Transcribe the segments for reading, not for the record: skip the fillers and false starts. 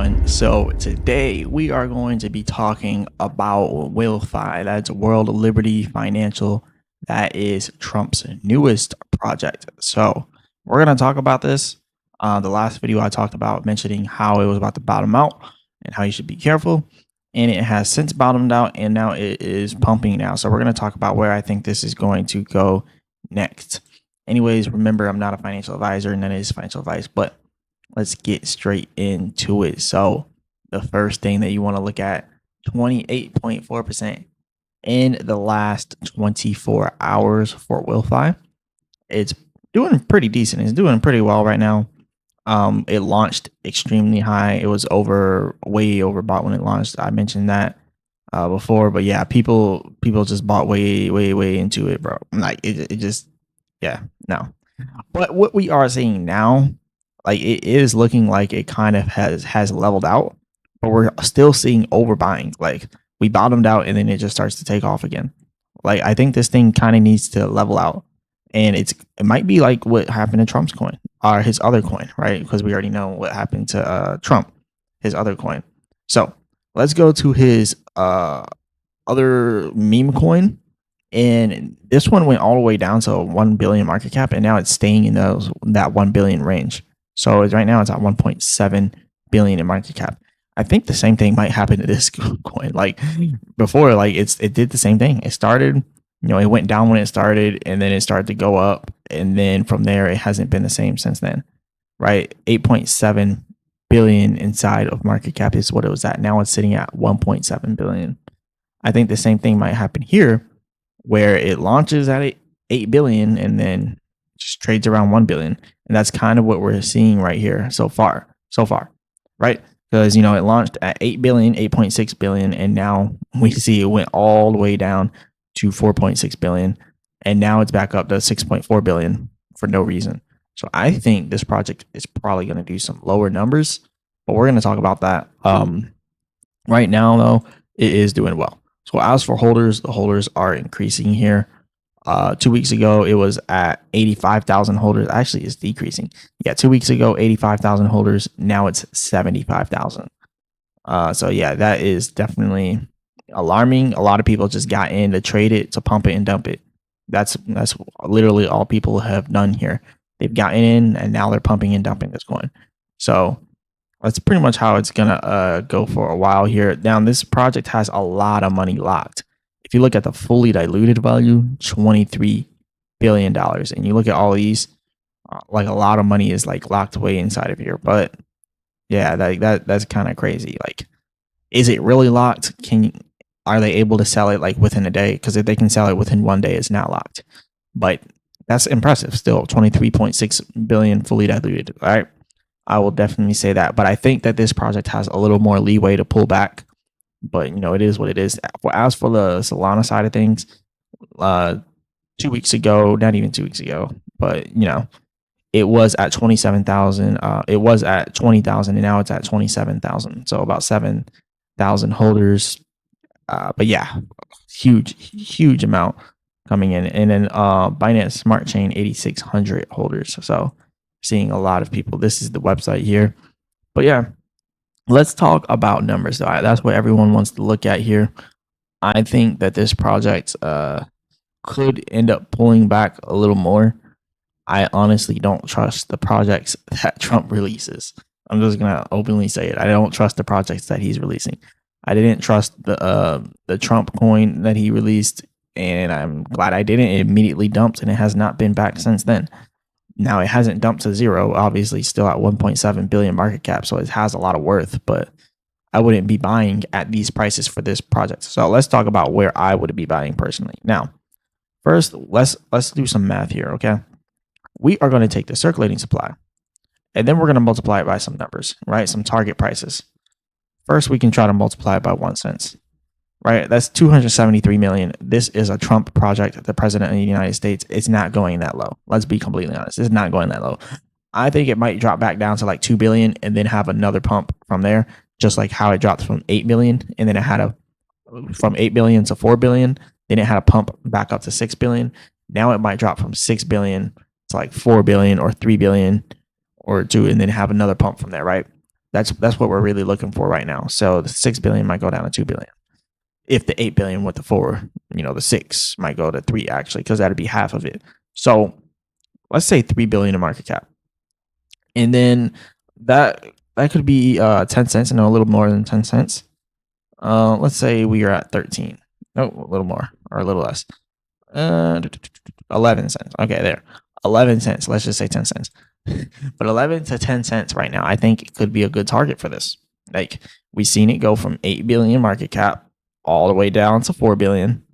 everyone. So today we are going to be talking about WLFI. That's World Liberty Financial. That is Trump's newest project. So we're going to talk about this. The last video I talked about mentioning how it was about to bottom out and how you should be careful. And it has since bottomed out and now it is pumping now. So we're going to talk about where I think this is going to go next. Anyways, remember, I'm not a financial advisor and that is financial advice, but let's get straight into it. So the first thing that you want to look at, 28.4% in the last 24 hours for WLFI. It's doing pretty decent. It's doing pretty well right now. It launched extremely high. It was way overbought when it launched. I mentioned that before, but yeah, people just bought way into it, bro. Like it just, yeah, no. But what we are seeing now, like it is looking like it kind of has leveled out, but we're still seeing overbuying. Like we bottomed out and then it just starts to take off again. Like I think this thing kind of needs to level out, and it might be like what happened to Trump's coin or his other coin, right? Because we already know what happened to Trump, his other coin. So let's go to his other meme coin. And this one went all the way down to 1 billion market cap, and now it's staying in that 1 billion range. So right now it's at 1.7 billion in market cap. I think the same thing might happen to this coin. Like before, like it did the same thing. It started, it went down when it started, and then it started to go up, and then from there it hasn't been the same since then. Right, 8.7 billion inside of market cap is what it was at. Now it's sitting at 1.7 billion. I think the same thing might happen here, where it launches at 8 billion and then just trades around 1 billion. And that's kind of what we're seeing right here so far, right? Because, it launched at 8 billion, 8.6 billion, and now we see it went all the way down to 4.6 billion. And now it's back up to 6.4 billion for no reason. So I think this project is probably going to do some lower numbers, but we're going to talk about that. Right now, though, it is doing well. So as for holders, the holders are increasing here. 2 weeks ago, it was at 85,000 holders. Actually, it's decreasing. Yeah, 2 weeks ago, 85,000 holders. Now it's 75,000. So yeah, that is definitely alarming. A lot of people just got in to trade it, to pump it and dump it. That's literally all people have done here. They've gotten in and now they're pumping and dumping this coin. So that's pretty much how it's gonna go for a while here. Now, this project has a lot of money locked. If you look at the fully diluted value, $23 billion, and you look at all these, like a lot of money is like locked away inside of here. But yeah, that's kind of crazy. Like, is it really locked? Are they able to sell it like within a day? Because if they can sell it within 1 day, it's not locked. But that's impressive. Still, 23.6 billion fully diluted. All right. I will definitely say that, but I think that this project has a little more leeway to pull back. But it is what it is. As for the Solana side of things, 2 weeks ago, not even 2 weeks ago, but it was at 27,000. It was at 20,000, and now it's at 27,000. So about 7,000 holders. But yeah, huge amount coming in, and then Binance Smart Chain 8,600 holders. So seeing a lot of people. This is the website here. But yeah, let's talk about numbers. That's what everyone wants to look at here. I think that this project could end up pulling back a little more. I honestly don't trust the projects that Trump releases. I'm just gonna openly say it. I don't trust the projects that he's releasing. I didn't trust the Trump coin that he released, and I'm glad I didn't. It immediately dumped, and it has not been back since then. Now, it hasn't dumped to zero, obviously still at 1.7 billion market cap, so it has a lot of worth, but I wouldn't be buying at these prices for this project. So let's talk about where I would be buying personally. Now, first, let's do some math here, okay? We are going to take the circulating supply, and then we're going to multiply it by some numbers, right? Some target prices. First, we can try to multiply it by 1 cent. Right, that's 273 million. This is a Trump project. The president of the United States. It's not going that low. Let's be completely honest. It's not going that low. I think it might drop back down to like 2 billion and then have another pump from there, just like how it dropped from 8 billion and then it had from 8 billion to 4 billion. Then it had a pump back up to 6 billion. Now it might drop from 6 billion to like 4 billion or 3 billion or 2, and then have another pump from there, right? That's what we're really looking for right now. So the 6 billion might go down to 2 billion. If the 8 billion went to 4, the 6 might go to 3 actually, because that'd be half of it. So let's say 3 billion in market cap. And then that that could be 10 cents, a little more than 10 cents. Let's say we are at 13. No, a little more or a little less. 11 cents. Okay, there. 11 cents. Let's just say 10 cents. But 11 to 10 cents right now, I think it could be a good target for this. Like, we've seen it go from 8 billion market cap all the way down to 4 billion,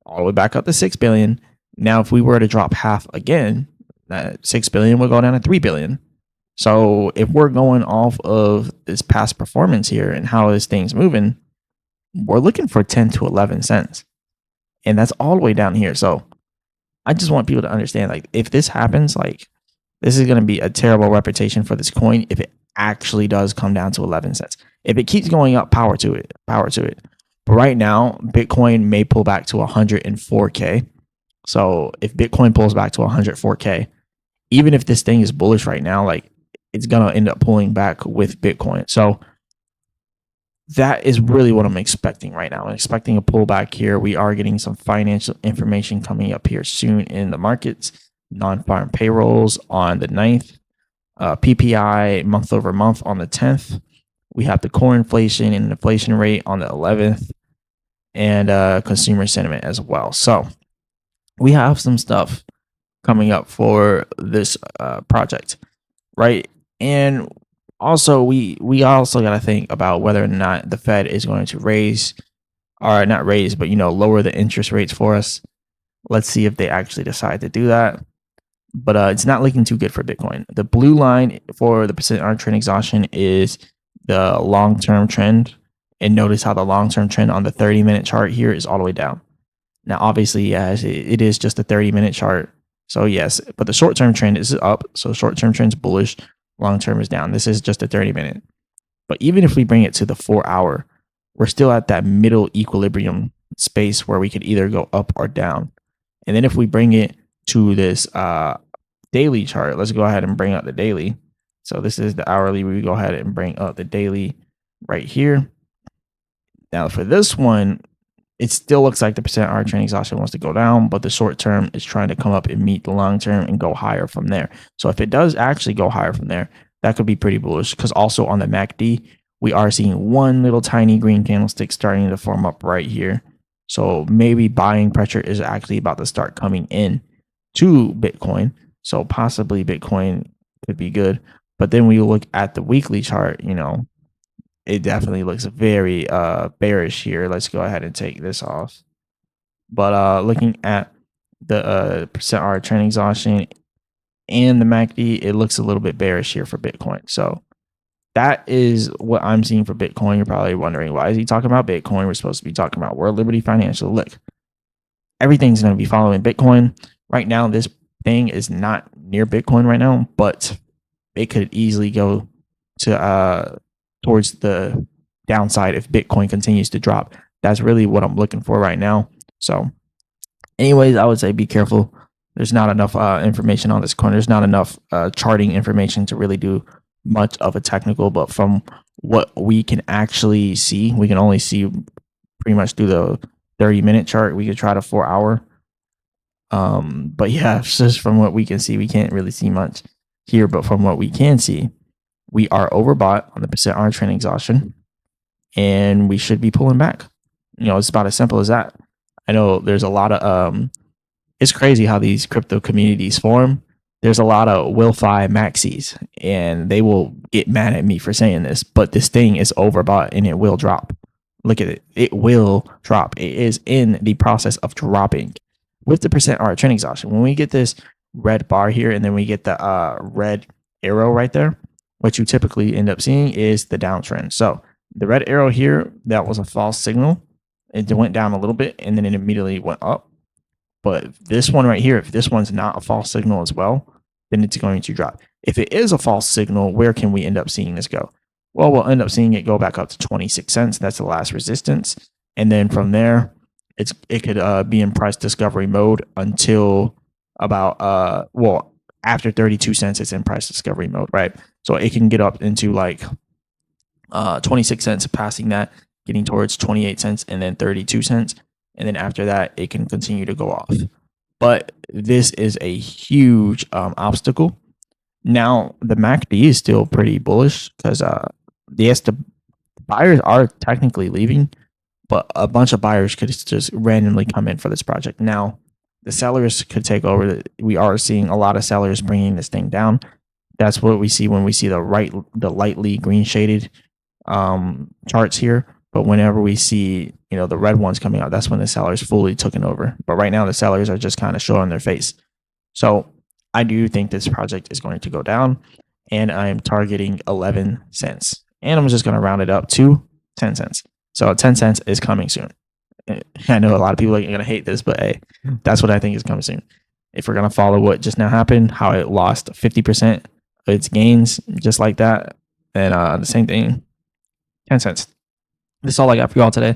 all the way back up to 6 billion. Now, if we were to drop half again, that 6 billion would go down to 3 billion. So if we're going off of this past performance here and how this thing's moving, we're looking for 10 to 11 cents. And that's all the way down here. So I just want people to understand, like, if this happens, like, this is going to be a terrible reputation for this coin if it actually does come down to 11 cents. If it keeps going up, power to it. Power to it. But right now, Bitcoin may pull back to 104K. So if Bitcoin pulls back to 104K, even if this thing is bullish right now, like, it's going to end up pulling back with Bitcoin. So that is really what I'm expecting right now. I'm expecting a pullback here. We are getting some financial information coming up here soon in the markets. Non-farm payrolls on the 9th. PPI month over month on the 10th. We have the core inflation and inflation rate on the 11th. And consumer sentiment as well. So we have some stuff coming up for this project, right? And also, we also got to think about whether or not the Fed is going to raise, or not raise, but lower the interest rates for us. Let's see if they actually decide to do that. But it's not looking too good for Bitcoin. The blue line for the percent on trend exhaustion is the long-term trend. And notice how the long-term trend on the 30-minute chart here is all the way down. Now, obviously, yes, it is just a 30-minute chart. So yes, but the short-term trend is up. So short-term trend is bullish. Long-term is down. This is just a 30-minute. But even if we bring it to the 4-hour, we're still at that middle equilibrium space where we could either go up or down. And then if we bring it to this daily chart, let's go ahead and bring up the daily. So this is the hourly. We go ahead and bring up the daily right here. Now for this one, it still looks like the percent R trend exhaustion wants to go down, but the short term is trying to come up and meet the long term and go higher from there. So if it does actually go higher from there, that could be pretty bullish, because also on the MACD, we are seeing one little tiny green candlestick starting to form up right here. So maybe buying pressure is actually about to start coming in to Bitcoin. So possibly Bitcoin could be good. But then we look at the weekly chart, it definitely looks very bearish here. Let's go ahead and take this off. But looking at the percent R trend exhaustion and the MACD, it looks a little bit bearish here for Bitcoin. So that is what I'm seeing for Bitcoin. You're probably wondering, why is he talking about Bitcoin? We're supposed to be talking about World Liberty Financial. Look, everything's going to be following Bitcoin. Right now, this thing is not near Bitcoin right now, but it could easily go to towards the downside if Bitcoin continues to drop. That's really what I'm looking for right now. So anyways, I would say be careful. There's not enough information on this coin. There's not enough charting information to really do much of a technical, but from what we can actually see, we can only see pretty much through the 30-minute chart. We could try the 4-hour. But yeah, just from what we can see, we can't really see much here, but from what we can see, we are overbought on the percent R trend exhaustion, and we should be pulling back. It's about as simple as that. I know there's a lot of it's crazy how these crypto communities form. There's a lot of WLFI maxis, and they will get mad at me for saying this, but this thing is overbought and it will drop. Look at it. It will drop. It is in the process of dropping with the percent R trend exhaustion. When we get this red bar here, and then we get the red arrow right there, what you typically end up seeing is the downtrend. So the red arrow here, that was a false signal. It went down a little bit and then it immediately went up. But this one right here, if this one's not a false signal as well, then it's going to drop. If it is a false signal, where can we end up seeing this go? Well, we'll end up seeing it go back up to 26 cents. That's the last resistance. And then from there, it could be in price discovery mode until about, after 32 cents, it's in price discovery mode, right? So it can get up into like 26 cents, passing that, getting towards 28 cents, and then 32 cents. And then after that, it can continue to go off. But this is a huge obstacle. Now, the MACD is still pretty bullish because yes, the buyers are technically leaving, but a bunch of buyers could just randomly come in for this project. Now, the sellers could take over. We are seeing a lot of sellers bringing this thing down. That's what we see when we see the lightly green shaded charts here. But whenever we see, the red ones coming out, that's when the sellers fully taken over. But right now, the sellers are just kind of showing their face. So I do think this project is going to go down, and I am targeting 11 cents. And I'm just going to round it up to 10 cents. So 10 cents is coming soon. I know a lot of people are going to hate this, but hey, that's what I think is coming soon. If we're going to follow what just now happened, how it lost 50% of its gains just like that, and the same thing, 10 cents. That's all I got for y'all today.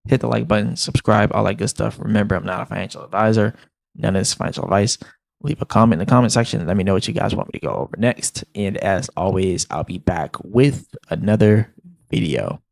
Hit the like button, subscribe, all that good stuff. Remember, I'm not a financial advisor. None of this financial advice. Leave a comment in the comment section. Let me know what you guys want me to go over next. And as always, I'll be back with another video.